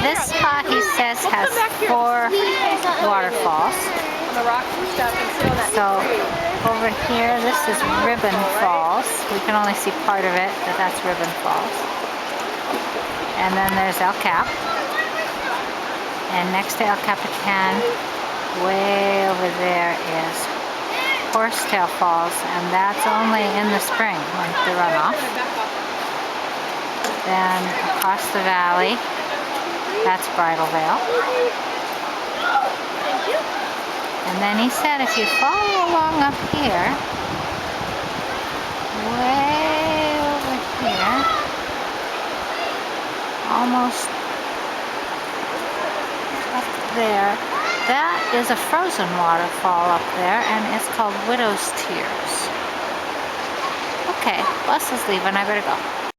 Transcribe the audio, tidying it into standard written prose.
this spot, he says, has 4 waterfalls. So over here, this is Ribbon Falls. We can only see part of it, but that's Ribbon Falls. And then there's El Cap. And next to El Capitan, way over there is Horsetail Falls, and that's only in the spring when the runoff. Then across the valley, that's Bridal Veil. And then he said if you follow along up here, way over here, almost up there, that is a frozen waterfall up there, and it's called Widow's Tears. Okay, bus is leaving, I better go.